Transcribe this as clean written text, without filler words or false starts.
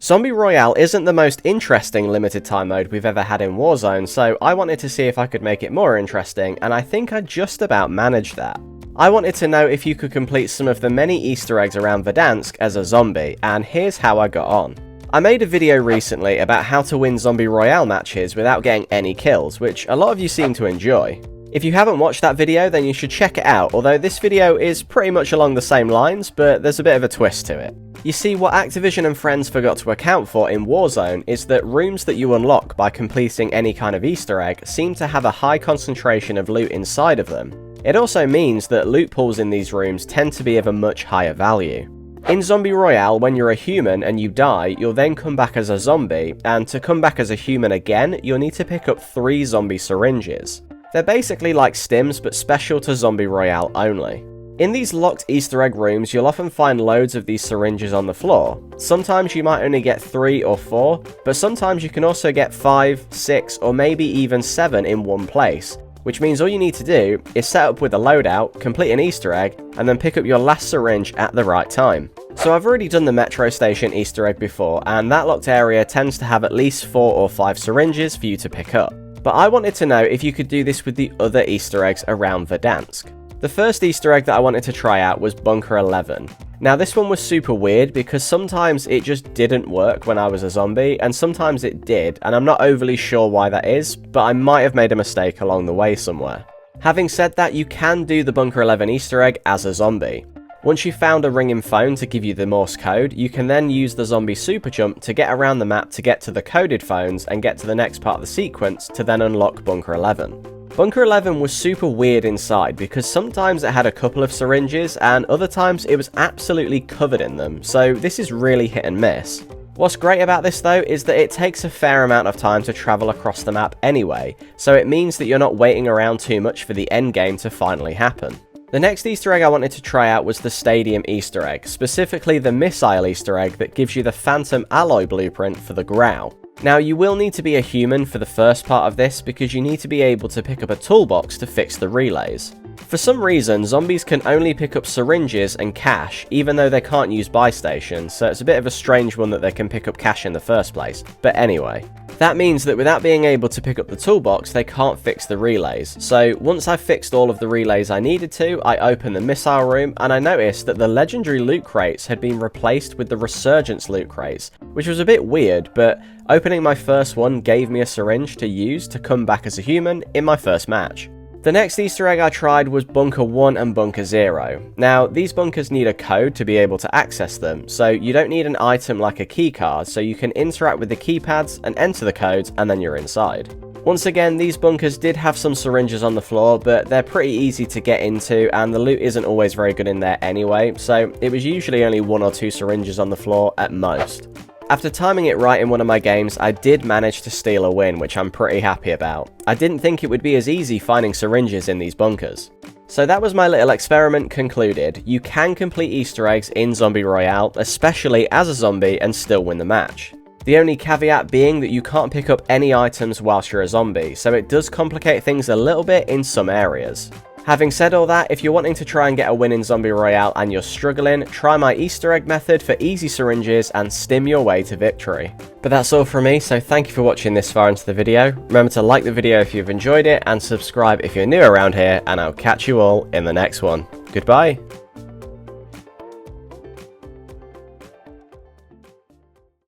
Zombie Royale isn't the most interesting limited time mode we've ever had in Warzone, so I wanted to see if I could make it more interesting, and I think I just about managed that. I wanted to know if you could complete some of the many Easter eggs around Verdansk as a zombie, and here's how I got on. I made a video recently about how to win Zombie Royale matches without getting any kills, which a lot of you seem to enjoy. If you haven't watched that video, then you should check it out, although this video is pretty much along the same lines, but there's a bit of a twist to it. You see, what Activision and friends forgot to account for in Warzone is that rooms that you unlock by completing any kind of Easter egg seem to have a high concentration of loot inside of them. It also means that loot pools in these rooms tend to be of a much higher value. In Zombie Royale, when you're a human and you die, you'll then come back as a zombie, and to come back as a human again, you'll need to pick up 3 zombie syringes. They're basically like stims, but special to Zombie Royale only. In these locked Easter egg rooms, you'll often find loads of these syringes on the floor. Sometimes you might only get 3 or 4, but sometimes you can also get 5, 6, or maybe even 7 in one place, which means all you need to do is set up with a loadout, complete an Easter egg, and then pick up your last syringe at the right time. So I've already done the metro station Easter egg before, and that locked area tends to have at least 4 or 5 syringes for you to pick up. But I wanted to know if you could do this with the other Easter eggs around Verdansk. The first Easter egg that I wanted to try out was Bunker 11. Now this one was super weird because sometimes it just didn't work when I was a zombie, and sometimes it did, and I'm not overly sure why that is, but I might have made a mistake along the way somewhere. Having said that, you can do the Bunker 11 Easter egg as a zombie. Once you've found a ringing phone to give you the Morse code, you can then use the zombie super jump to get around the map to get to the coded phones and get to the next part of the sequence to then unlock Bunker 11. Bunker 11 was super weird inside because sometimes it had a couple of syringes and other times it was absolutely covered in them, so this is really hit and miss. What's great about this though is that it takes a fair amount of time to travel across the map anyway, so it means that you're not waiting around too much for the end game to finally happen. The next Easter egg I wanted to try out was the Stadium Easter egg, specifically the Missile Easter egg that gives you the Phantom Alloy blueprint for the Grau. Now you will need to be a human for the first part of this because you need to be able to pick up a toolbox to fix the relays. For some reason, zombies can only pick up syringes and cash, even though they can't use buy stations, so it's a bit of a strange one that they can pick up cash in the first place. But anyway, that means that without being able to pick up the toolbox, they can't fix the relays. So once I fixed all of the relays I needed to, I opened the missile room and I noticed that the legendary loot crates had been replaced with the resurgence loot crates, which was a bit weird, but opening my first one gave me a syringe to use to come back as a human in my first match. The next Easter egg I tried was Bunker 1 and Bunker 0. Now, these bunkers need a code to be able to access them, so you don't need an item like a keycard, so you can interact with the keypads and enter the codes and then you're inside. Once again, these bunkers did have some syringes on the floor, but they're pretty easy to get into and the loot isn't always very good in there anyway, so it was usually only 1 or 2 syringes on the floor at most. After timing it right in one of my games, I did manage to steal a win, which I'm pretty happy about. I didn't think it would be as easy finding syringes in these bunkers. So that was my little experiment concluded. You can complete Easter eggs in Zombie Royale, especially as a zombie, and still win the match. The only caveat being that you can't pick up any items whilst you're a zombie, so it does complicate things a little bit in some areas. Having said all that, if you're wanting to try and get a win in Zombie Royale and you're struggling, try my Easter egg method for easy syringes and stim your way to victory. But that's all from me, so thank you for watching this far into the video. Remember to like the video if you've enjoyed it and subscribe if you're new around here, and I'll catch you all in the next one. Goodbye!